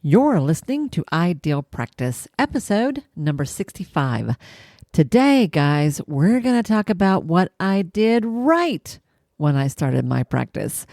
You're listening to Ideal Practice, episode number 65. Today, guys, we're going to talk about what I did right when I started my practice.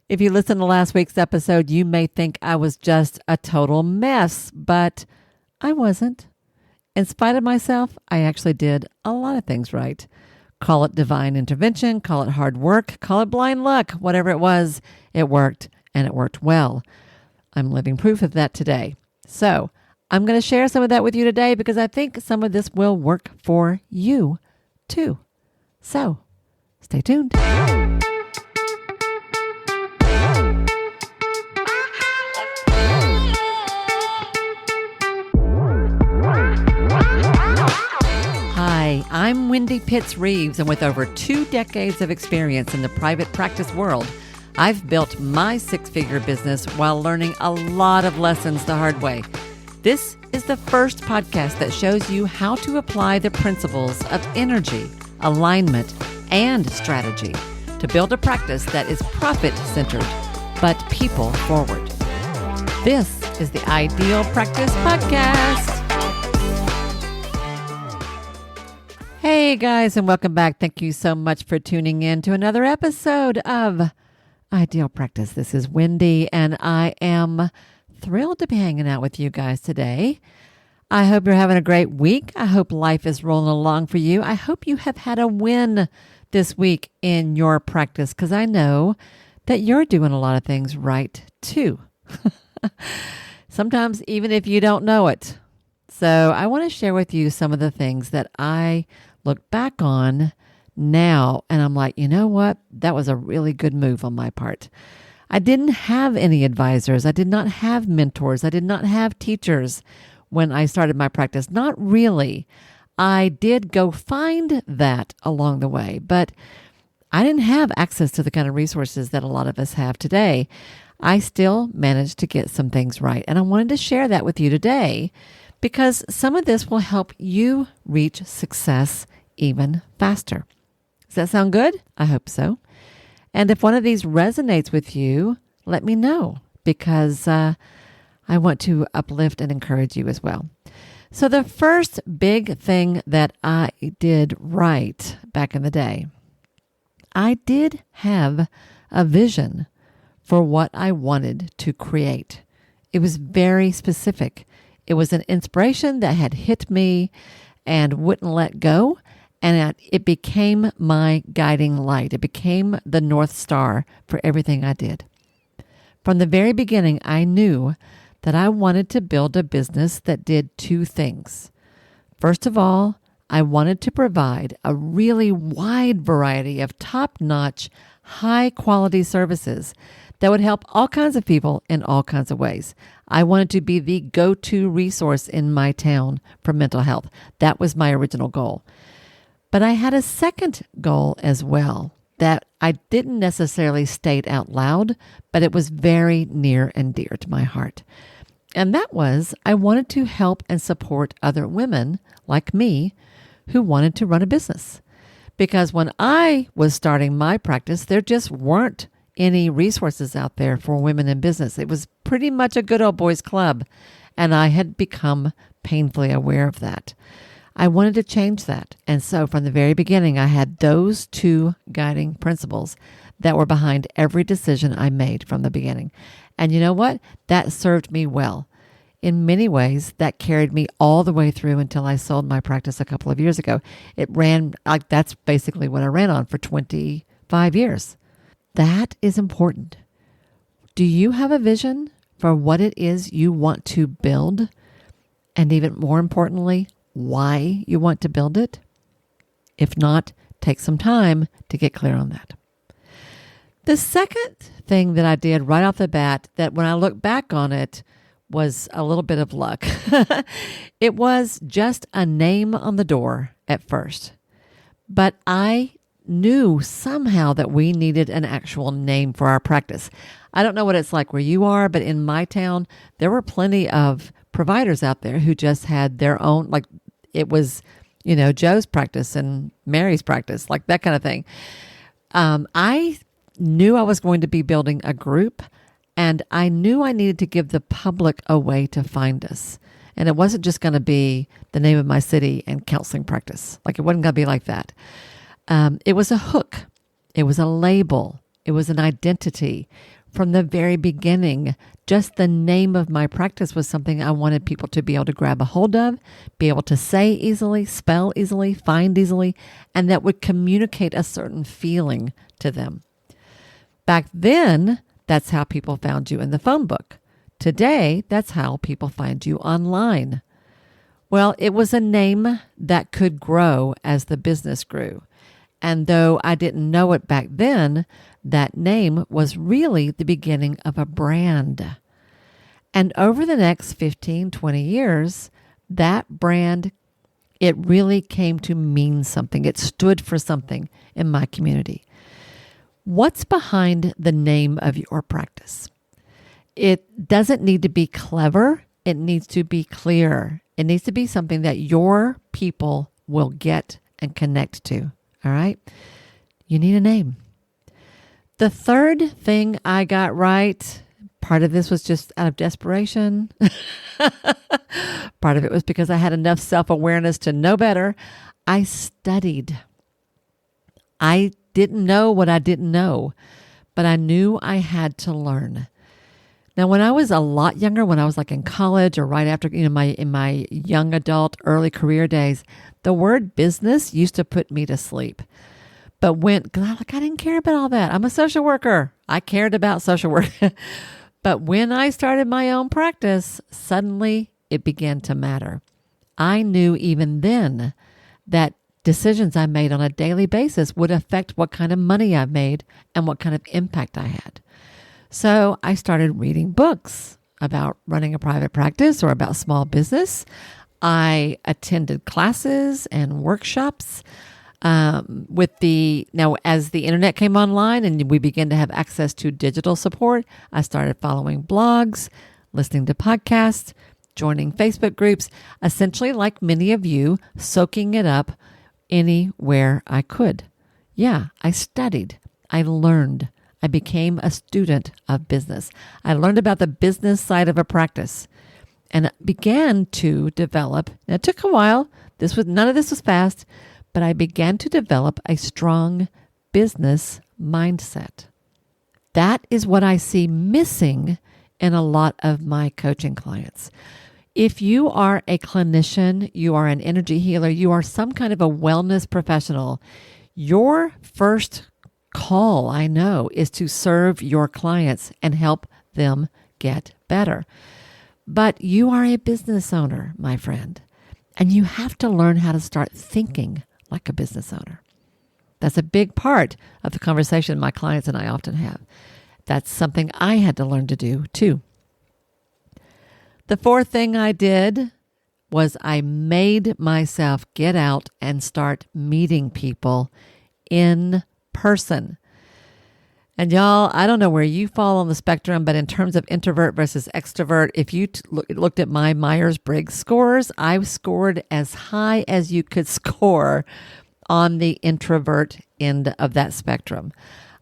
If you listened to last week's episode, you may think I was just a total mess, but I wasn't. In spite of myself, I actually did a lot of things right. Call it divine intervention, call it hard work, call it blind luck, whatever it was, it worked, and it worked well. I'm living proof of that today. So I'm going to share some of that with you today because I think some of this will work for you too. So stay tuned. Hi, I'm Wendy Pitts-Reeves, and with over 2 decades of experience in the private practice world, I've built my 6-figure business while learning a lot of lessons the hard way. This is the first podcast that shows you how to apply the principles of energy, alignment, and strategy to build a practice that is profit-centered, but people-forward. This is the Ideal Practice Podcast. Hey guys, and welcome back. Thank you so much for tuning in to another episode of Ideal Practice. This is Wendy, and I am thrilled to be hanging out with you guys today. I hope you're having a great week. I hope life is rolling along for you. I hope you have had a win this week in your practice, because I know that you're doing a lot of things right too. Sometimes even if you don't know it. So I want to share with you some of the things that I look back on now, and I'm like, you know what? That was a really good move on my part. I didn't have any advisors. I did not have mentors. I did not have teachers when I started my practice. Not really. I did go find that along the way, but I didn't have access to the kind of resources that a lot of us have today. I still managed to get some things right, and I wanted to share that with you today because some of this will help you reach success even faster. Does that sound good? I hope so. And if one of these resonates with you, let me know because I want to uplift and encourage you as well. So the first big thing that I did right back in the day, I did have a vision for what I wanted to create. It was very specific. It was an inspiration that had hit me and wouldn't let go. And it became my guiding light. It became the North Star for everything I did. From the very beginning, I knew that I wanted to build a business that did 2 things. First of all, I wanted to provide a really wide variety of top-notch, high-quality services that would help all kinds of people in all kinds of ways. I wanted to be the go-to resource in my town for mental health. That was my original goal. But I had a second goal as well that I didn't necessarily state out loud, but it was very near and dear to my heart. And that was I wanted to help and support other women like me who wanted to run a business. Because when I was starting my practice, there just weren't any resources out there for women in business. It was pretty much a good old boys club, and I had become painfully aware of that. I wanted to change that. And so from the very beginning, I had those 2 guiding principles that were behind every decision I made from the beginning. And you know what? That served me well. In many ways, that carried me all the way through until I sold my practice a couple of years ago. It ran, that's basically what I ran on for 25 years. That is important. Do you have a vision for what it is you want to build? And even more importantly, why you want to build it? If not, take some time to get clear on that. The second thing that I did right off the bat that when I look back on it was a little bit of luck. It was just a name on the door at first. But I knew somehow that we needed an actual name for our practice. I don't know what it's like where you are, but in my town, there were plenty of providers out there who just had their own, like it was, Joe's practice and Mary's practice, like that kind of thing. I knew I was going to be building a group, And I knew I needed to give the public a way to find us. And it wasn't just going to be the name of my city and counseling practice. Like, it wasn't going to be like that. It was a hook. It was a label. It was an identity. From the very beginning, just the name of my practice was something I wanted people to be able to grab a hold of, be able to say easily, spell easily, find easily, and that would communicate a certain feeling to them. Back then, that's how people found you in the phone book. Today, that's how people find you online. Well, it was a name that could grow as the business grew. And though I didn't know it back then, that name was really the beginning of a brand. And over the next 15, 20 years, that brand, it really came to mean something. It stood for something in my community. What's behind the name of your practice? It doesn't need to be clever. It needs to be clear. It needs to be something that your people will get and connect to. All right? You need a name. The third thing I got right, part of this was just out of desperation. Part of it was because I had enough self-awareness to know better. I studied. I didn't know what I didn't know, but I knew I had to learn. Now, when I was a lot younger, when I was like in college or right after, in my young adult, early career days, the word business used to put me to sleep. But I didn't care about all that. I'm a social worker. I cared about social work. But when I started my own practice, suddenly it began to matter. I knew even then that decisions I made on a daily basis would affect what kind of money I made and what kind of impact I had. So I started reading books about running a private practice or about small business. I attended classes and workshops. As the internet came online and we began to have access to digital support, I started following blogs, listening to podcasts, joining Facebook groups, essentially like many of you, soaking it up anywhere I could. Yeah, I studied. I learned. I became a student of business. I learned about the business side of a practice and began to develop. Now, it took a while. None of this was fast. But I began to develop a strong business mindset. That is what I see missing in a lot of my coaching clients. If you are a clinician, you are an energy healer, you are some kind of a wellness professional, your first call, I know, is to serve your clients and help them get better. But you are a business owner, my friend, and you have to learn how to start thinking like a business owner. That's a big part of the conversation my clients and I often have. That's something I had to learn to do too. The fourth thing I did was I made myself get out and start meeting people in person. And y'all, I don't know where you fall on the spectrum, but in terms of introvert versus extrovert, if you looked at my Myers-Briggs scores, I scored as high as you could score on the introvert end of that spectrum.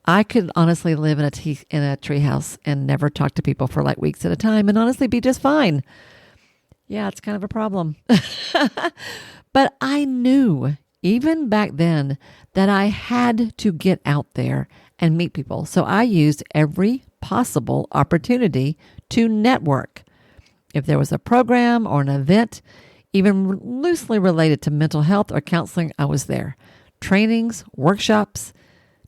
I could honestly live in a treehouse and never talk to people for like weeks at a time and honestly be just fine. Yeah, it's kind of a problem. But I knew even back then that I had to get out there and meet people. So I used every possible opportunity to network. If there was a program or an event, even loosely related to mental health or counseling, I was there. Trainings, workshops,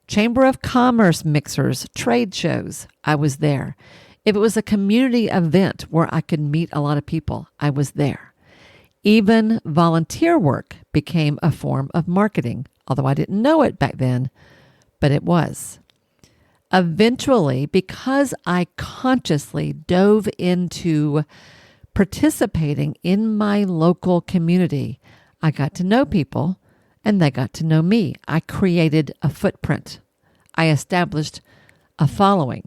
Chamber of Commerce mixers, trade shows, I was there. If it was a community event where I could meet a lot of people, I was there. Even volunteer work became a form of marketing, although I didn't know it back then, but it was. Eventually, because I consciously dove into participating in my local community, I got to know people and they got to know me. I created a footprint. I established a following.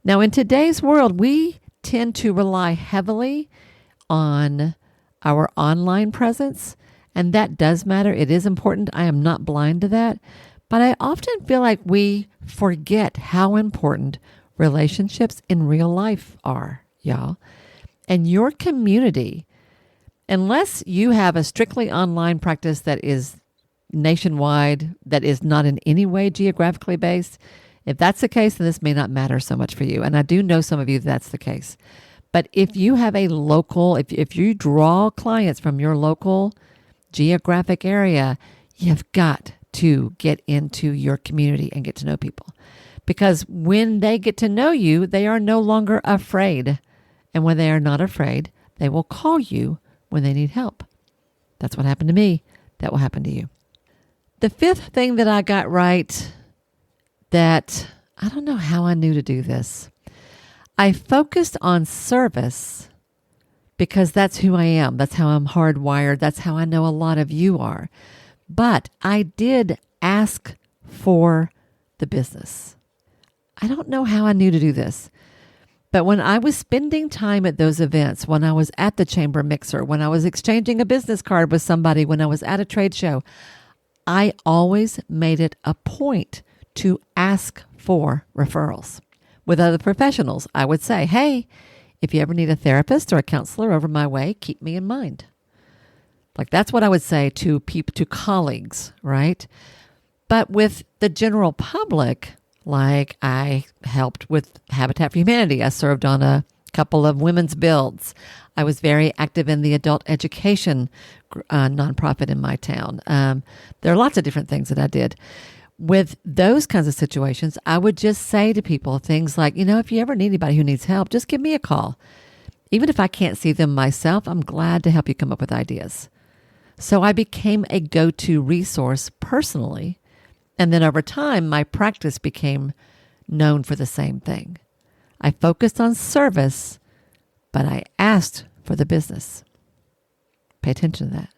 Now, in today's world, we tend to rely heavily on our online presence, and that does matter. It is important. I am not blind to that. But I often feel like we forget how important relationships in real life are, y'all. And your community, unless you have a strictly online practice that is nationwide, that is not in any way geographically based, if that's the case, then this may not matter so much for you. And I do know some of you that's the case. But if you have a local, if you draw clients from your local geographic area, you've got to get into your community and get to know people. Because when they get to know you, they are no longer afraid. And when they are not afraid, they will call you when they need help. That's what happened to me. That will happen to you. The fifth thing that I got right, that I don't know how I knew to do this. I focused on service because that's who I am. That's how I'm hardwired. That's how I know a lot of you are. But I did ask for the business. I don't know how I knew to do this. But when I was spending time at those events, when I was at the chamber mixer, when I was exchanging a business card with somebody, when I was at a trade show, I always made it a point to ask for referrals. With other professionals, I would say, hey, if you ever need a therapist or a counselor over my way, keep me in mind. Like that's what I would say to people, to colleagues, right? But with the general public, like I helped with Habitat for Humanity. I served on a couple of women's builds. I was very active in the adult education nonprofit in my town. There are lots of different things that I did. With those kinds of situations, I would just say to people things like, if you ever need anybody who needs help, just give me a call. Even if I can't see them myself, I'm glad to help you come up with ideas. So I became a go-to resource personally. And then over time, my practice became known for the same thing. I focused on service, but I asked for the business. Pay attention to that.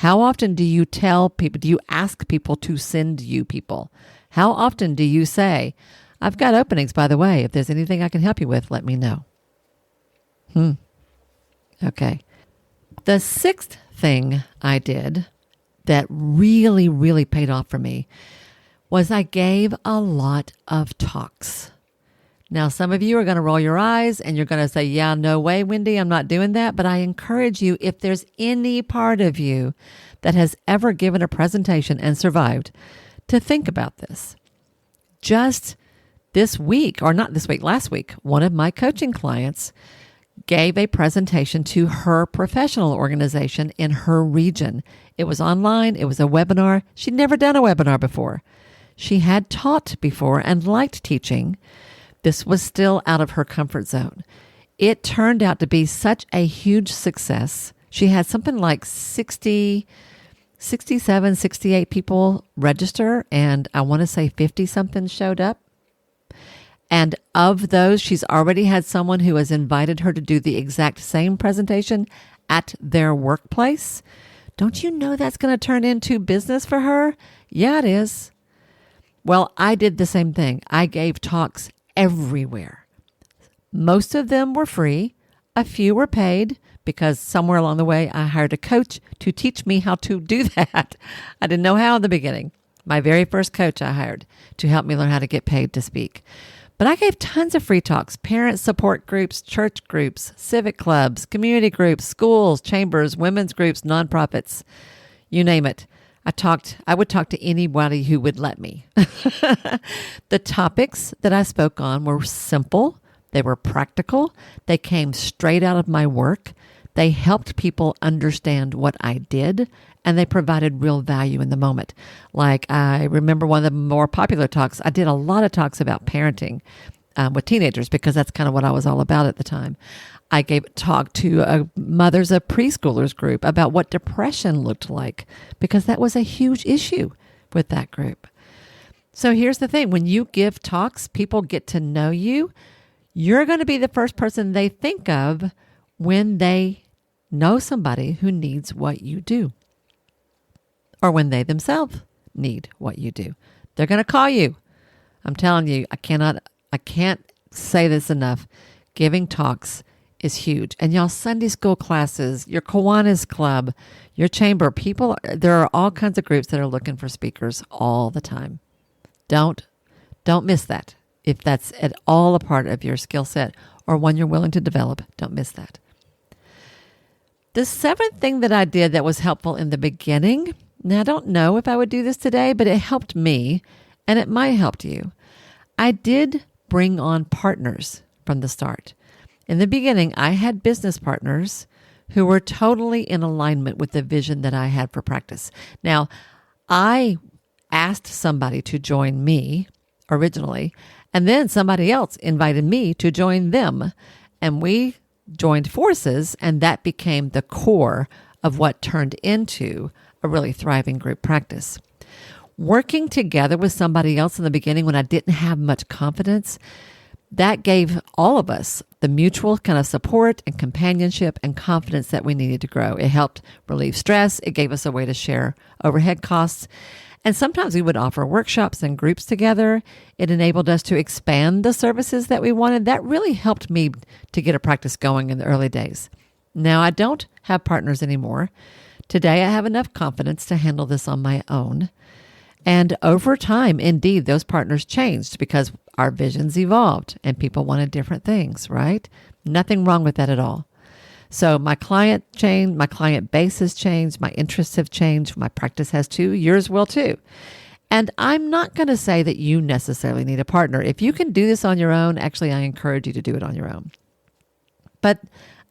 How often do you tell people, do you ask people to send you people? How often do you say, I've got openings, by the way. If there's anything I can help you with, let me know. Okay. The sixth thing I did that really, really paid off for me was I gave a lot of talks. Now, some of you are going to roll your eyes and you're going to say, yeah, no way, Wendy, I'm not doing that. But I encourage you, if there's any part of you that has ever given a presentation and survived, to think about this. Just this week, or not this week, last week, one of my coaching clients gave a presentation to her professional organization in her region. It was online. It was a webinar. She'd never done a webinar before. She had taught before and liked teaching. This was still out of her comfort zone. It turned out to be such a huge success. She had something like 67, 68 people register, and I want to say 50-something showed up. And of those, she's already had someone who has invited her to do the exact same presentation at their workplace. Don't you know that's going to turn into business for her? Yeah, it is. Well, I did the same thing. I gave talks everywhere. Most of them were free. A few were paid because somewhere along the way, I hired a coach to teach me how to do that. I didn't know how in the beginning. My very first coach I hired to help me learn how to get paid to speak. But I gave tons of free talks, parent support groups, church groups, civic clubs, community groups, schools, chambers, women's groups, nonprofits, you name it. I would talk to anybody who would let me. The topics that I spoke on were simple. They were practical. They came straight out of my work. They helped people understand what I did, and they provided real value in the moment. Like I remember one of the more popular talks, I did a lot of talks about parenting with teenagers because that's kind of what I was all about at the time. I gave a talk to mothers of preschoolers group about what depression looked like because that was a huge issue with that group. So here's the thing. When you give talks, people get to know you. You're going to be the first person they think of when they know somebody who needs what you do, or when they themselves need what you do. They're going to call you. I'm telling you, I can't say this enough. Giving talks is huge. And y'all, Sunday school classes, your Kiwanis Club, your chamber, there are all kinds of groups that are looking for speakers all the time. Don't miss that. if that's at all a part of your skill set or one you're willing to develop. Don't miss that. The seventh thing that I did that was helpful in the beginning, now I don't know if I would do this today, but it helped me and it might help you. I did bring on partners from the start. In the beginning, I had business partners who were totally in alignment with the vision that I had for practice. Now, I asked somebody to join me originally, and then somebody else invited me to join them. And we joined forces, and that became the core of what turned into a really thriving group practice. Working together with somebody else in the beginning when I didn't have much confidence, that gave all of us the mutual kind of support and companionship and confidence that we needed to grow. It helped relieve stress. It gave us a way to share overhead costs. And sometimes we would offer workshops and groups together. It enabled us to expand the services that we wanted. That really helped me to get a practice going in the early days. Now, I don't have partners anymore. Today, I have enough confidence to handle this on my own. And over time, indeed, those partners changed because our visions evolved and people wanted different things, right? Nothing wrong with that at all. So my client changed, my client base has changed, my interests have changed, my practice has too, yours will too. And I'm not going to say that you necessarily need a partner. If you can do this on your own, actually, I encourage you to do it on your own. But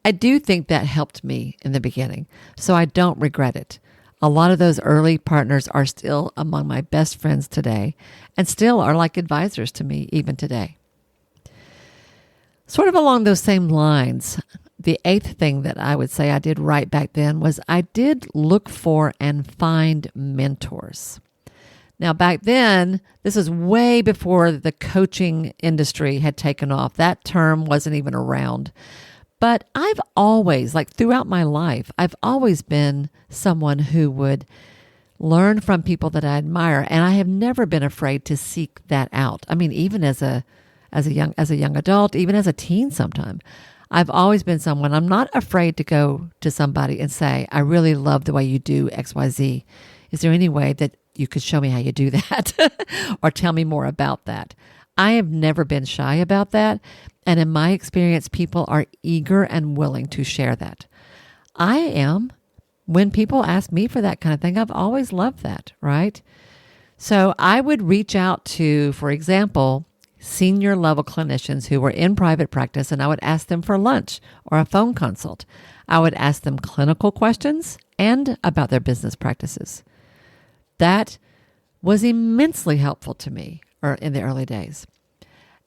I do think that helped me in the beginning, so I don't regret it. A lot of those early partners are still among my best friends today and still are like advisors to me even today. Sort of along those same lines, the eighth thing that I would say I did right back then was I did look for and find mentors. Now, back then, this was way before the coaching industry had taken off. That term wasn't even around. But I've always, like throughout my life, I've always been someone who would learn from people that I admire, and I have never been afraid to seek that out. I mean, even as a young adult, even as a teen sometime, I've always been someone, I'm not afraid to go to somebody and say, I really love the way you do XYZ. Is there any way that you could show me how you do that or tell me more about that? I have never been shy about that. And in my experience, people are eager and willing to share that. I am. When people ask me for that kind of thing, I've always loved that, right? So I would reach out to, for example, senior level clinicians who were in private practice, and I would ask them for lunch or a phone consult. I would ask them clinical questions and about their business practices. That was immensely helpful to me in the early days.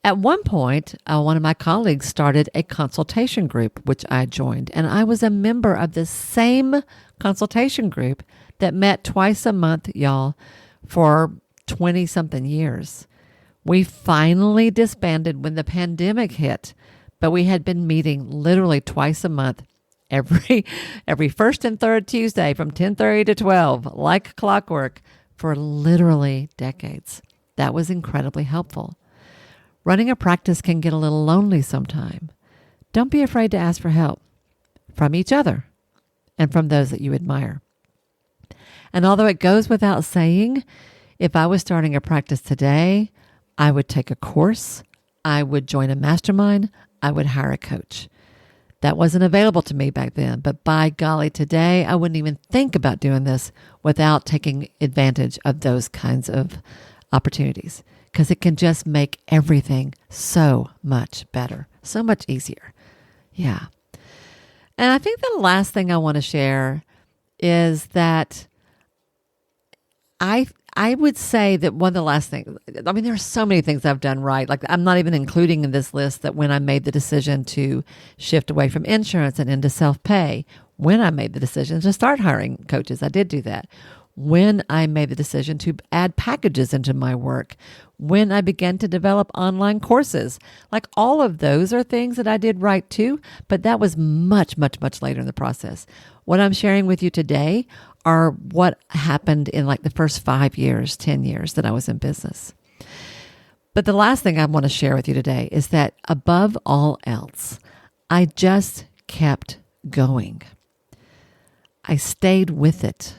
At one point, one of my colleagues started a consultation group, which I joined, and I was a member of the same consultation group that met twice a month, y'all, for 20-something years. We finally disbanded when the pandemic hit, but we had been meeting literally twice a month, every first and third Tuesday from 10:30 to 12, like clockwork, for literally decades. That was incredibly helpful. Running a practice can get a little lonely sometime. Don't be afraid to ask for help from each other and from those that you admire. And although it goes without saying, if I was starting a practice today, I would take a course, I would join a mastermind, I would hire a coach. That wasn't available to me back then, but by golly, today I wouldn't even think about doing this without taking advantage of those kinds of opportunities, because it can just make everything so much better, so much easier. Yeah. And I think the last thing I want to share is that I would say that one of the last things, I mean, there are so many things I've done right. Like, I'm not even including in this list that when I made the decision to shift away from insurance and into self-pay, when I made the decision to start hiring coaches, I did do that. When I made the decision to add packages into my work, when I began to develop online courses, like all of those are things that I did right too, but that was much, much, much later in the process. What I'm sharing with you today are what happened in like the first 5 years, 10 years that I was in business. But the last thing I want to share with you today is that above all else, I just kept going. I stayed with it.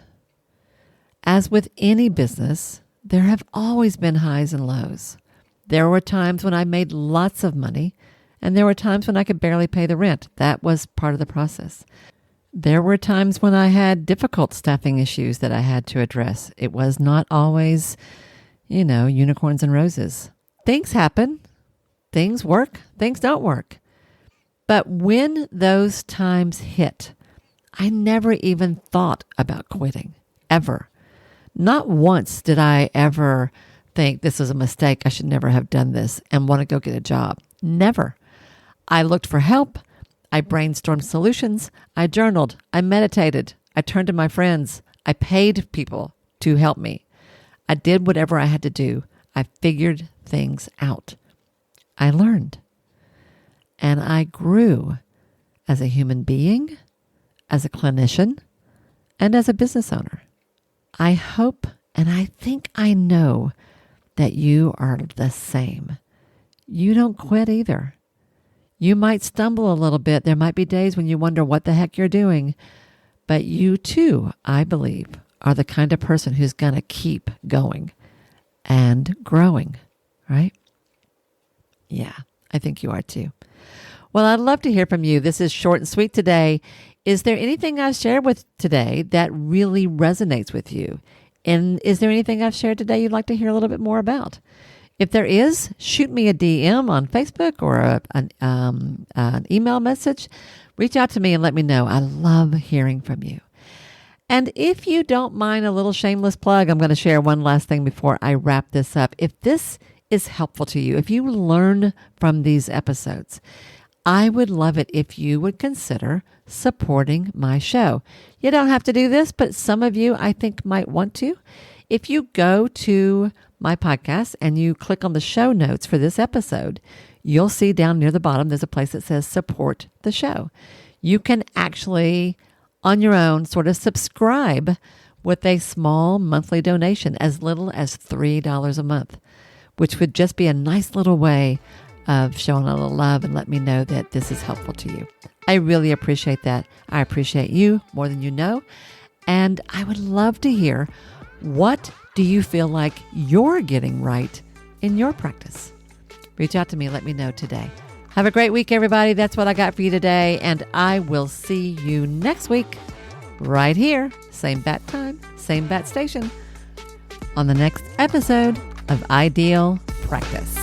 As with any business, there have always been highs and lows. There were times when I made lots of money, and there were times when I could barely pay the rent. That was part of the process. There were times when I had difficult staffing issues that I had to address. It was not always, unicorns and roses. Things happen. Things work. Things don't work. But when those times hit, I never even thought about quitting, ever. Not once did I ever think this was a mistake, I should never have done this, and want to go get a job. Never. I looked for help. I brainstormed solutions. I journaled. I meditated. I turned to my friends. I paid people to help me. I did whatever I had to do. I figured things out. I learned. And I grew as a human being, as a clinician, and as a business owner. I hope and I think I know that you are the same. You don't quit either. You might stumble a little bit. There might be days when you wonder what the heck you're doing. But you too, I believe, are the kind of person who's going to keep going and growing, right? Yeah, I think you are too. Well, I'd love to hear from you. This is short and sweet today. Is there anything I've shared with today that really resonates with you? And is there anything I've shared today you'd like to hear a little bit more about? If there is, shoot me a DM on Facebook or an email message. Reach out to me and let me know. I love hearing from you. And if you don't mind a little shameless plug, I'm going to share one last thing before I wrap this up. If this is helpful to you, if you learn from these episodes, I would love it if you would consider supporting my show. You don't have to do this, but some of you I think might want to. If you go to my podcast and you click on the show notes for this episode, you'll see down near the bottom, there's a place that says support the show. You can actually, on your own, sort of subscribe with a small monthly donation, as little as $3 a month, which would just be a nice little way of showing a little love and let me know that this is helpful to you. I really appreciate that. I appreciate you more than you know. And I would love to hear, what do you feel like you're getting right in your practice? Reach out to me. Let me know today. Have a great week, everybody. That's what I got for you today. And I will see you next week right here. Same bat time, same bat station on the next episode of Ideal Practice.